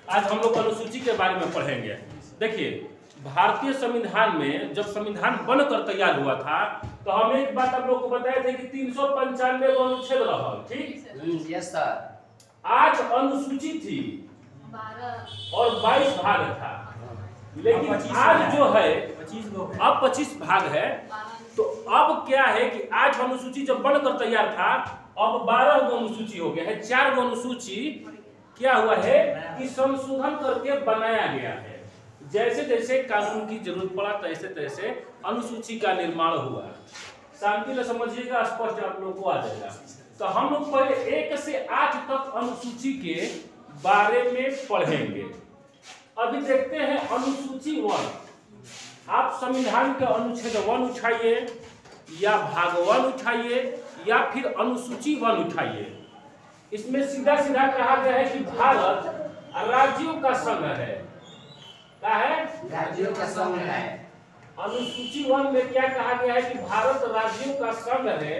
आज हम लोग अनुसूची के बारे में पढ़ेंगे। देखिए, भारतीय संविधान में जब संविधान बनकर तैयार हुआ था तो हम एक बात आप लोग को बताए थे कि 395 अनुच्छेद रहा, ठीक? Yes sir. आज अनुसूची थी 12 और 22 भाग था, लेकिन आज जो है अब 25 भाग है। तो अब क्या है कि आज अनुसूची जब बनकर तैयार था अब 12 गो अनुसूची हो गया है। 4 गो अनुसूची क्या हुआ है कि संशोधन करके बनाया गया है। जैसे जैसे कानून की जरूरत पड़ा तैसे तैसे अनुसूची का निर्माण हुआ। शांति से समझिएगा, स्पष्ट आप लोग को आ जाएगा। तो हम लोग पहले 1 से 8 तक अनुसूची के बारे में पढ़ेंगे। अभी देखते हैं अनुसूची 1। आप संविधान के अनुच्छेद 1 उठाइए या भाग 1 उठाइए या फिर अनुसूची 1 उठाइए। इसमें सीधा सीधा कहा गया है कि भारत राज्यों का संघ है। क्या है? राज्यों का संघ है। अनुसूची 1 में क्या कहा गया है कि भारत राज्यों का संघ है।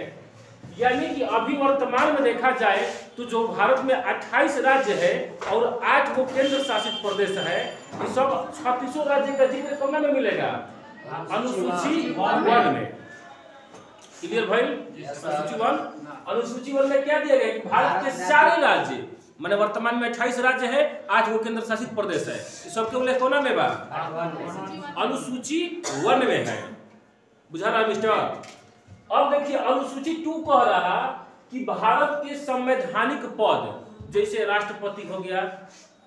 यानी कि अभी वर्तमान में देखा जाए तो जो भारत में 28 राज्य है और 8 को केंद्र शासित प्रदेश है, ये सब 36 राज्य का जिक्र कहाँ में मिलेगा? अनुसूची 1 में। क्लियर भाई? अनुसूची 1 में क्या दिया गया कि भारत के सारे राज्य, माने वर्तमान में 28 राज्य है, 8 वो केंद्र शासित प्रदेश है, सबके उल्लेख कोना में बा? अनुसूची 1 में है। बुझा रहा मिस्टर? अब देखिए अनुसूची 2 कह रहा कि भारत के संवैधानिक पद जैसे राष्ट्रपति हो गया,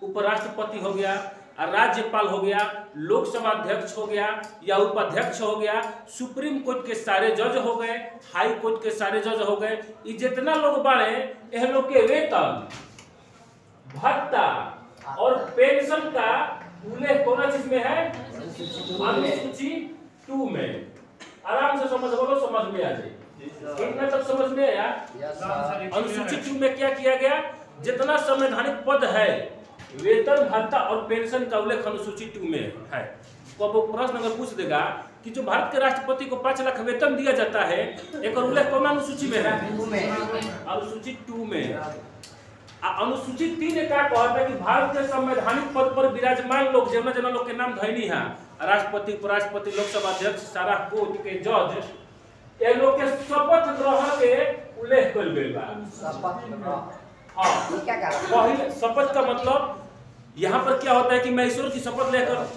उपराष्ट्रपति हो गया, राज्यपाल हो गया, लोकसभा अध्यक्ष हो गया या उपाध्यक्ष हो गया, सुप्रीम कोर्ट के सारे जज हो गए, हाई कोर्ट के सारे जज हो गए, ये जितना लोग बढ़े यह लोग के वेतन, भत्ता और पेंशन का उल्लेख कौन चीज में है? अनुसूची 2 में। आराम से समझ बोलो, समझ में आ जाए। इतना तक समझ में आया? अनुसूची 2 में क्या किया गया? जितना संवैधानिक पद है, वेतन, भत्ता और पेंशन का उल्लेख अनुसूची 2 में है। तो अब प्रश्न अगर पूछ देगा कि जो भारत के राष्ट्रपति को 5 लाख वेतन दिया जाता है, एक उल्लेख कौन अनुसूची में है? अनुसूची 2 में। अनुसूची 3 क्या कहता है कि भारत के संवैधानिक पद पर विराजमान लोग जना जना लोग के नाम धैनी है, राष्ट्रपति, उपराष्ट्रपति, लोकसभा अध्यक्ष, सारा कोर्ट के जज, ये लोग के शपथ ग्रहण के उल्लेख कइल गइल बा। हाँ, क्या कहा? पहले शपथ का मतलब यहाँ पर क्या होता है कि मैं ईश्वर की शपथ लेकर,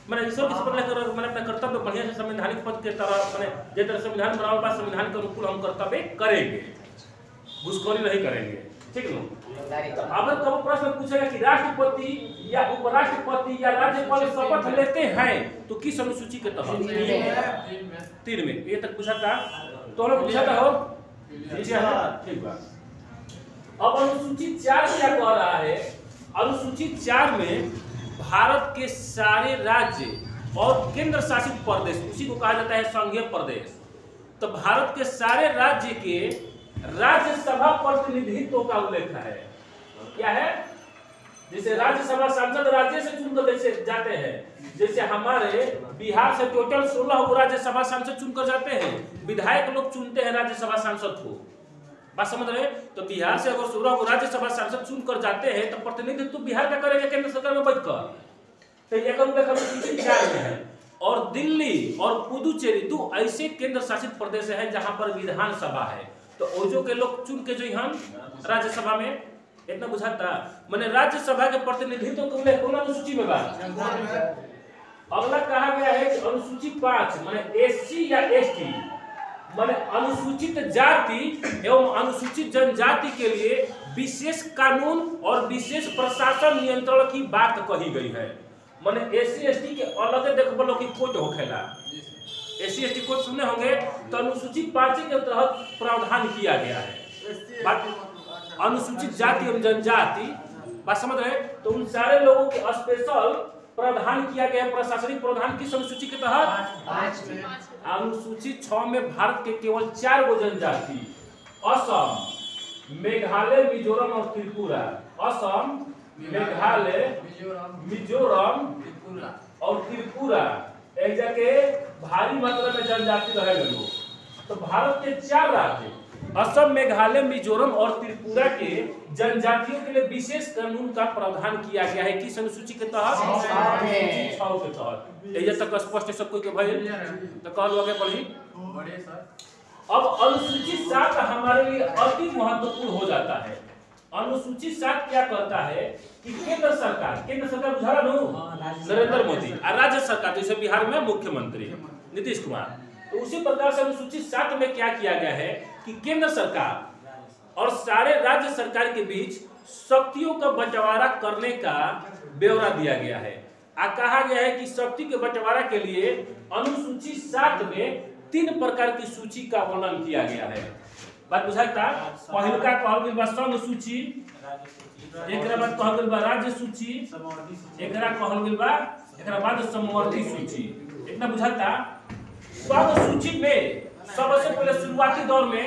मैंने ईश्वर की शपथ लेकर मैंने अपना कर्तव्य बढ़िया से संवैधानिक पद के तरह, मैंने जिस तरह संविधान बनावल बा संविधान के अनुकूल हम कर्तव्य करेंगे, घुसखोरी नहीं करेंगे। ठीक है? अगर कब प्रश्न पूछेगा कि राष्ट्रपति या उपराष्ट्रपति या राज्यपाल शपथ लेते हैं तो किस अनुसूची के तहत? 3 में। ये तक पूछा था तो लोग पूछा था हो? ठीक बात। अब अनुसूची 4 क्या कह रहा है? अनुसूची 4 में भारत के सारे राज्य और केंद्र शासित प्रदेश, उसी को कहा जाता है संघीय प्रदेश। तो भारत के सारे राज्य के राज्यसभा प्रतिनिधित्व का उल्लेख है। क्या है? जैसे राज्यसभा सांसद राज्य से चुनकर जैसे जाते हैं, जैसे हमारे बिहार से टोटल 16 को राज्यसभा सांसद चुनकर जाते हैं, विधायक लोग चुनते हैं राज्यसभा सांसद को। बात समझ रहे? तो बिहार से अगर 16 को राज्यसभा सांसद चुनकर जाते हैं तो प्रतिनिधित्व तो बिहार का करेगा केंद्र सरकार में बैठकर। तो ये अनुसूची 4 में है। और दिल्ली और पुदुचेरी 2 ऐसे केंद्र शासित प्रदेश हैं जहां पर विधानसभा है। तो ओजो के लोग चुन के जो हम राज्यसभा में, इतना बुझाता मैंने राज्यसभा के प्रतिनिधित्व को उल्लेख कौन अनुसूची में बात? अगला कहा गया है कि अनुसूची 5 माने एससी या एसटी माने अनुसूचित जाति एवं अनुसूचित जनजाति के लिए विशेष कानून और विशेष प्रशासन नियंत्रण की बात कही गई है। माने एससी एसटी के अलग देखबलो की कोर्ट होखेला। एससी एसटी कोर्ट सुनने होंगे। तो अनुसूची 5 के तहत प्रावधान किया गया है। बात अनुसूचित जाति एवं जनजाति, बात समझ रहे? तो उन सारे लोगों के स्पेशल प्रावधान किया गया। प्रशासनिक प्रावधान किस अनुसूची के तहत? 5 में। अनुसूची 6 में भारत के केवल 4 गो जनजाति, असम, मेघालय, मिजोरम और त्रिपुरा। असम, मेघालय, मिजोरम और त्रिपुरा, एक जगह भारी मात्रा में जनजाति रहे लोग। तो भारत के 4 राज्य असम, मेघालय, मिजोरम और त्रिपुरा के जनजातियों के लिए विशेष कानून का प्रावधान किया गया है किस अनुसूची के तहत? अनुसूची 6 के तहत। ये तक स्पष्ट सब कोई के भाई तो कहल आगे बढ़ी। अब अनुसूची 7 हमारे लिए अति महत्वपूर्ण हो जाता है। अनुसूची 7 क्या कहता है कि केंद्र सरकार बुझा नरेंद्र मोदी और राज्य सरकार जैसे बिहार में मुख्यमंत्री नीतीश कुमार, तो उसी प्रकार से अनुसूची 7 में क्या किया गया है कि केंद्र सरकार और सारे राज्य सरकार के बीच शक्तियों का बंटवारा करने का ब्यौरा दिया गया है। कहा गया है कि शक्ति के बंटवारा के लिए अनुसूची 7 में 3 प्रकार की सूची का वर्णन किया गया है। बात बुझाता? पहिलका कहल गेल बा संघ सूची, एकरा बाद कहल गेल बा राज्य सूची, एकरा कहल गेल बा एकरा बाद समवर्ती सूची। इतना बुझाता? संघ सूची में सबसे पहले शुरुआती दौर में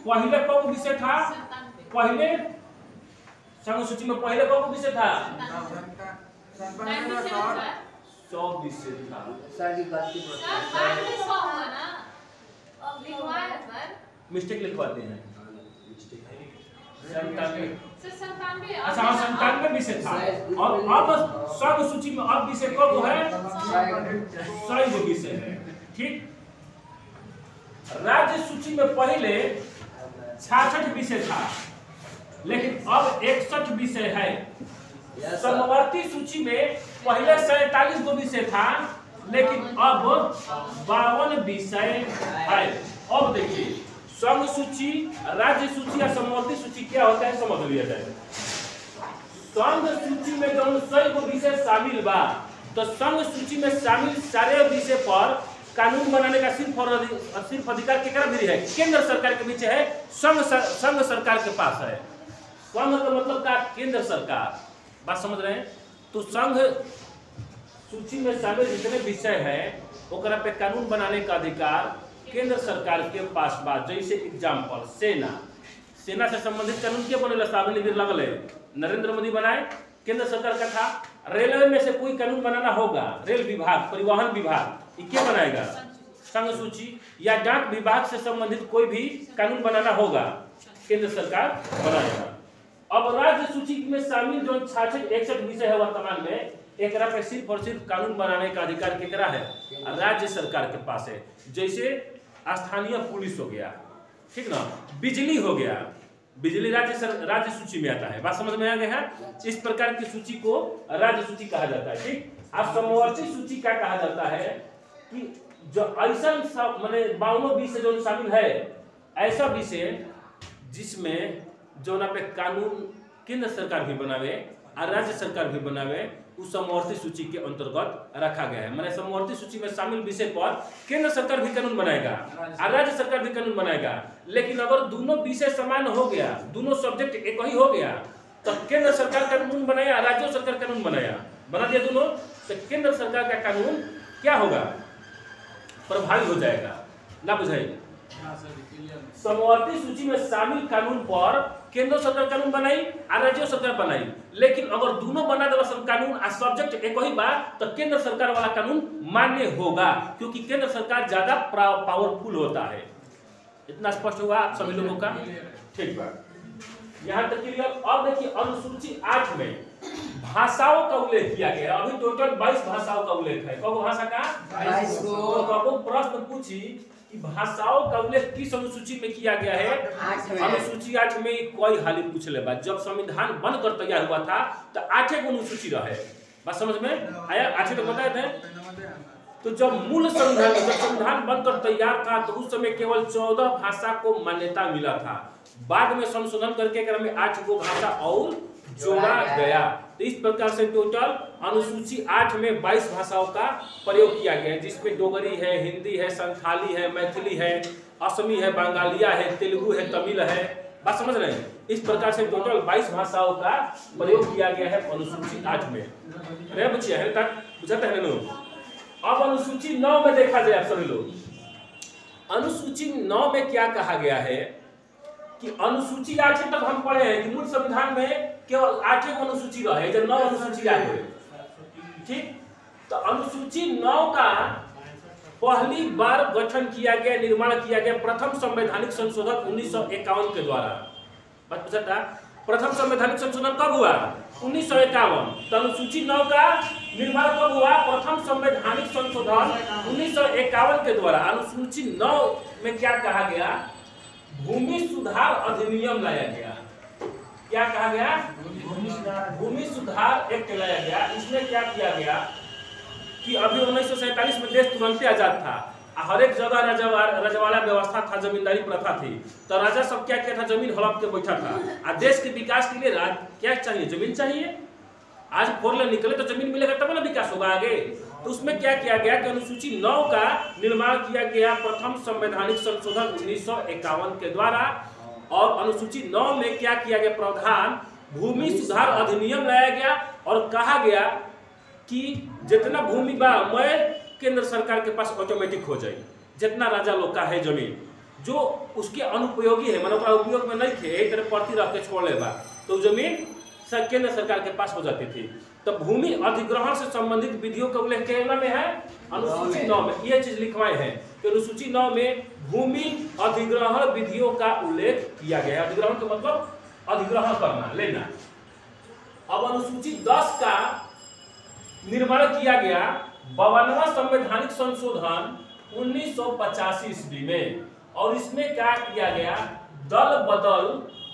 पहले कौन विषय था? पहले संघ सूची में पहले कौन विषय था? 100 विषय था। मिस्टेक लिखवाते हैं। 97। अच्छा 97 विषय था और अब संघ सूची में अब विषय कब है? 100 विषय है। ठीक। राज्य सूची में पहले 66 विषय था लेकिन अब 61 विषय है। समवर्ती सूची में पहले 47 गो विषय था लेकिन अब 52 विषय है। अब देखिए संघ सूची, राज्य सूची या समवर्ती सूची क्या होता है समझ लिया जाए। संघ सूची में जो 100 गो विषय शामिल बा तो संघ सूची में शामिल सारे विषय पर कानून बनाने का सिर्फ अधिकार केकरा भी है? केंद्र सरकार के बीच है, संघ सरकार के पास है। संघ का मतलब का केंद्र सरकार। बात समझ रहे हैं? तो संघ सूची में शामिल जितने विषय हैं ओकरा पे कानून बनाने का अधिकार केंद्र सरकार के पास बा। जैसे एग्जाम्पल सेना से संबंधित कानून क्या बनेला? सामने भी लगल है, नरेंद्र मोदी बनाए, केंद्र सरकार का था। रेलवे में से कोई कानून बनाना होगा, रेल विभाग, परिवहन विभाग, ये क्या बनाएगा? संघ सूची। या डाक विभाग से संबंधित कोई भी कानून बनाना होगा, केंद्र सरकार बनाएगा। अब राज्य सूची में शामिल जो 66-61 विषय है वर्तमान में, एकरा पे सिर्फ और सिर्फ कानून बनाने का अधिकार केकरा है? राज्य सरकार के पास है। जैसे स्थानीय पुलिस हो गया, ठीक ना, बिजली हो गया, बिजली राज्य सूची में आता है। बात समझ में आ गया है? इस प्रकार की सूची को राज्य सूची कहा जाता है। ठीक। अब समवर्ती सूची क्या कहा जाता है कि जो ऐसा माने 52 विषय जो शामिल है, ऐसा विषय जिसमें जो ना पे कानून केंद्र सरकार भी बनावे और राज्य सरकार भी बनावे, उस समवर्ती सूची के अंतर्गत रखा गया है। माने समवर्ती सूची में शामिल विषय पर केंद्र सरकार भी कानून बनाएगा और राज्य सरकार भी कानून बनाएगा। लेकिन अगर दोनों विषय समान हो गया, दोनों सब्जेक्ट एक ही हो गया, तो केंद्र सरकार कानून बनाया, राज्य सरकार कानून बना दिया दोनों, तो केंद्र सरकार का कानून क्या होगा? प्रभावी हो जाएगा। ना बुझाइए? समवर्ती सूची में शामिल कानून पर केंद्र सरकार कानून बनाई और राज्य सरकार बनाई। लेकिन अगर दोनों बना देला कानून और सब्जेक्ट एक ही बा तो केंद्र सरकार वाला कानून मान्य होगा, क्योंकि केंद्र सरकार ज्यादा पावरफुल होता है। इतना स्पष्ट हुआ आप सभी लोगों का? ठीक बा, यहाँ तक क्लियर। अब देखिए अनुसूची 8 में भाषाओं का उल्लेख किया गया। अभी टोटल 22 भाषाओं का उल्लेख है। कौन भाषा का? 22 को। तो आपको प्रश्न पूछी कि भाषाओं का उल्लेख किस अनुसूची में किया गया है? अनुसूची 8 में कोई हाली पूछ ले बा। जब संविधान बनकर तैयार हुआ था तो 8 अनुसूची रहे। बात समझ में आया? 8 तो बताए थे। तो जब मूल संविधान बनकर तैयार था तो उस समय केवल 14 भाषा को मान्यता मिला था। बाद में संशोधन करके क्रम में 8 गो भाषा और जोड़ा गया। तो इस प्रकार से टोटल अनुसूची 8 में 22 भाषाओं का प्रयोग किया गया है, जिसमें डोगरी है, हिंदी है, संथाली है, मैथिली है, असमी है, बंगालिया है, तेलुगु है, तमिल है। बात समझ रहे हैं? इस प्रकार से टोटल 22 भाषाओं का प्रयोग किया गया है अनुसूची 8 में। रहे बच्चे है तक बुझाते हैं लोग। अब अनुसूची 9 में देखा जाए आप सभी लोग। अनुसूची 9 में क्या कहा गया है कि अनुसूची 8 तक हम पढ़े हैं कि मूल संविधान में केवल 8 अनुसूची रहे, जब 9 अनुसूची आ गए। ठीक। तो अनुसूची 9 का पहली बार गठन किया गया, निर्माण किया गया प्रथम संवैधानिक संशोधन 1951 के द्वारा। बात पूछा था प्रथम संवैधानिक संशोधन कब हुआ? 1951। तो अनुसूची 9 का निर्माण कब हुआ? प्रथम संवैधानिक संशोधन 1951 के द्वारा। अनुसूची 9 में क्या कहा गया? भूमि सुधार अधिनियम लाया गया। क्या कहा गया? भूमि सुधार एक्ट लाया गया। इसमें क्या किया गया कि अभी 1947 में देश तुरंत आजाद था, हर एक जगह रजवाड़ा व्यवस्था था, जमींदारी प्रथा थी। तो राजा सब क्या किया था? जमीन हड़प के बैठा था। और देश के विकास के लिए क्या चाहिए? जमीन चाहिए। आज 4 लेन निकले तो जमीन मिलेगा तब ना विकास होगा आगे। तो उसमें क्या किया गया कि अनुसूची 9 का निर्माण किया गया प्रथम संवैधानिक संशोधन 1951 के द्वारा। और अनुसूची 9 में क्या किया गया? प्रावधान भूमि सुधार अधिनियम लाया गया और कहा गया कि जितना भूमि बा मैं केंद्र सरकार के पास ऑटोमेटिक हो जाए। जितना राजा लोग का है जमीन जो उसके अनुपयोगी है, मतलब उपयोग में नहीं थे, एक तरह पड़ती रख के छोड़ ले बा, तो जमीन केंद्र सरकार के पास हो जाती थी। तो भूमि अधिग्रहण से संबंधित विधियों का उल्लेख केवल में है अनुसूची 9 में। ये चीज लिखवाए हैं कि अनुसूची 9 में भूमि अधिग्रहण विधियों का उल्लेख किया गया है। अधिग्रहण का मतलब अधिग्रहण करना, लेना। अब अनुसूची 10 का निर्माण किया गया 52वां संवैधानिक संशोधन 1985 ईस्वी में। और इसमें क्या किया गया? दल बदल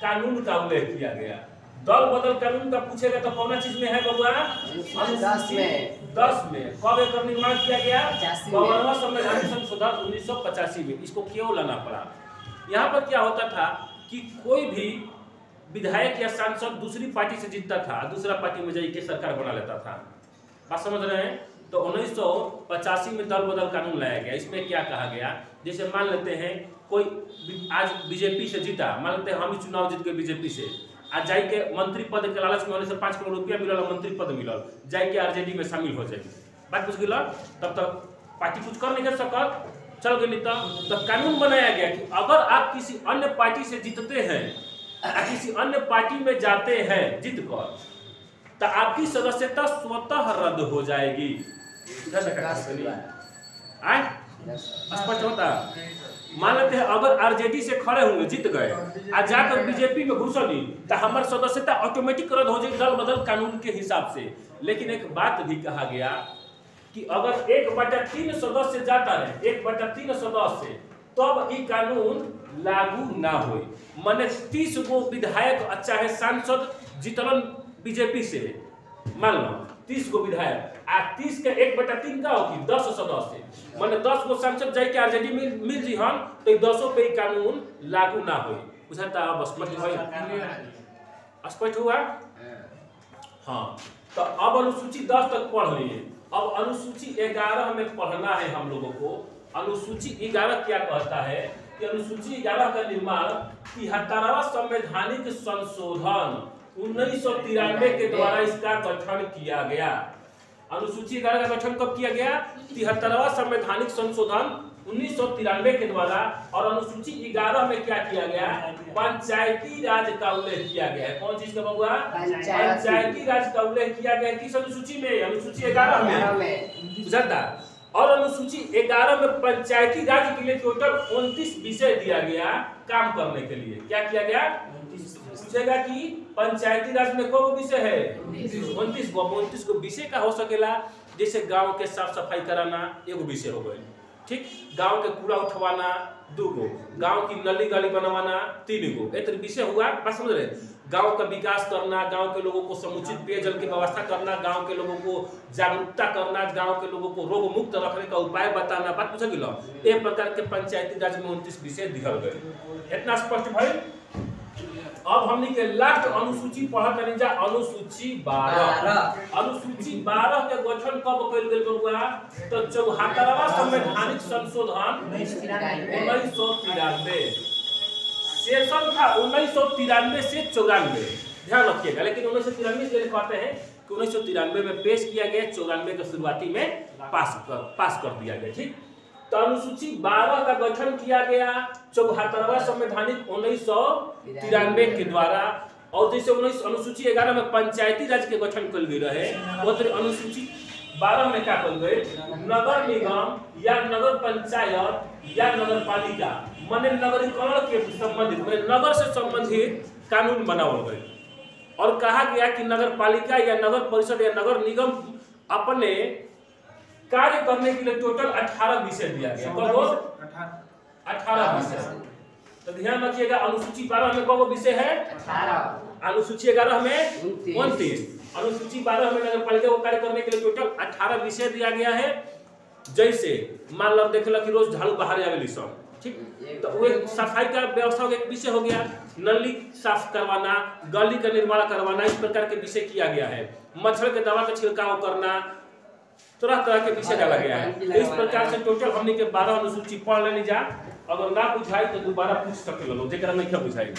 कानून का उल्लेख किया गया। दल बदल कानून का पूछेगा तो कौन चीज में है बबुआ? 10 में। कब एक निर्माण किया गया? 52वां संवैधानिक संशोधन 1985 में। इसको क्यों लाना पड़ा? यहाँ पर क्या होता था कि कोई भी विधायक या सांसद दूसरी पार्टी से जीतता था, दूसरा पार्टी में जाके सरकार बना लेता था। बात समझ रहे हैं? तो 1985 में दल बदल कानून लाया गया। इसमें क्या कहा गया? जैसे मान लेते हैं कोई आज बीजेपी से जीता, मान लेते हैं हम ही चुनाव जीत गए बीजेपी से, आज जाए के मंत्री पद के लालच में होने से 5 करोड़ रुपया मिलल, मंत्री पद मिलल, जाए के आरजेडी में शामिल हो जाए। बात कुछ गिला, तब तक पार्टी कुछ कर नहीं कर सकत, चल गई। तो कानून बनाया गया कि अगर आप किसी अन्य पार्टी से जीतते हैं, किसी अन्य पार्टी में जाते हैं जीत कर, तो आपकी सदस्यता स्वतः रद्द हो जाएगी। स्पष्ट होता? मान लेते हैं अगर आरजेडी से खड़े होंगे, जीत गए, आज जाकर बीजेपी में घुसली, तो हमारी सदस्यता ऑटोमेटिक रद्द हो जाएगी दल बदल कानून के हिसाब से। लेकिन एक बात भी कहा गया कि अगर 1/3 सदस्य जाता रहे, 1/3 सदस्य, तब ये कानून लागू ना हो। माने 30 गो विधायक चाहे सांसद जीतलन बीजेपी से, मान लो 30 गो विधायक, आ 30 के 1/3 का होगी 10 सदस्य, माने 10 गो सांसद जाए के आरजेडी मिल जी हम, तो 10 पे कानून लागू ना हो। बुझाता? अब स्पष्ट है? स्पष्ट हुआ? हाँ। तो अब अनुसूची 10 तक पढ़ लिए। अब अनुसूची 11 में पढ़ना है हम लोगों को। अनुसूची 11 क्या कहता है कि अनुसूची 11 का निर्माण 73वां संवैधानिक संशोधन 1993 के द्वारा इसका गठन किया गया। अनुसूची 11 का गठन कब किया गया? 73वां संवैधानिक संशोधन 1993 के द्वारा। और अनुसूची 11 में क्या किया गया? पंचायती राज का उल्लेख किया गया है। कौन चीज का बबुआ? पंचायती राज का उल्लेख किया गया किस अनुसूची में? अनुसूची 11 में। बुझाता? और अनुसूची 11 में पंचायती राज के लिए टोटल 29 विषय दिया गया काम करने के लिए। क्या किया गया? पूछेगा कि पंचायती राज में कौन विषय है? 29 गो। 29 गो विषय का हो सकेला। जैसे गांव के साफ सफाई कराना एगो विषय हो गए, ठीक, गांव के कूड़ा उठवाना 2 गो, गांव की नली गली बनवाना 3 गो, एक विषय हुआ। बात समझ रहे? गांव का विकास करना, गांव के लोगों को समुचित पेयजल की व्यवस्था करना, गांव के लोगों को जागरूकता करना, गांव के लोगों को रोग मुक्त रखने का उपाय बताना। बात पूछा गिलो, एक प्रकार के पंचायती राज में 29 विषय दिखल गए। इतना स्पष्ट भाई? अब हमने के लास्ट अनुसूची पढ़ा करें जा, अनुसूची 12। अनुसूची 12 के गठन कब कइल गेल बा? तो 74वां संवैधानिक संशोधन 1993। सेशन था 1993 से 94, ध्यान रखिएगा। लेकिन 1993 के लिए कहते हैं कि 1993 में पेश किया गया, 94 के शुरुआती में पास कर दिया गया, ठीक। तो अनुसूची 12 का गठन किया गया 74वां संवैधानिक 1993 के द्वारा। और जैसे अनुसूची 11 में पंचायती राज के गठन कल गई रहे, वो अनुसूची 12 में क्या कर गए, नगर निगम या नगर पंचायत या नगर पालिका माने नगरीकरण के संबंधित में नगर से संबंधित कानून बनावल गए और कहा गया कि नगर पालिका या नगर परिषद या नगर निगम अपने कार्य करने के लिए टोटल 18 विषय दिया गया। 18 विषय। तो ध्यान रखिएगा, अनुसूची 12 में कौन विषय है, 18, अनुसूची 11 में 29, अनुसूची 12 में नगर पालिका को कार्य करने के लिए टोटल 18 विषय दिया गया है। जैसे मान लो देखल कि रोज झाड़ू बाहर आवेली सब, ठीक, तो वो सफाई का व्यवस्था का एक विषय हो गया, नली साफ करवाना, गली का निर्माण करवाना, इस प्रकार के विषय किया गया है। मच्छर के दवा का छिड़काव करना, तरह तरह के विषय डाला गया है। तो इस प्रकार से टोटल हमने के 12 अनुसूची पढ़ लेनी जा, अगर ना बुझाई तो दोबारा पूछ सकते लो, जेकरा नहीं बुझाई।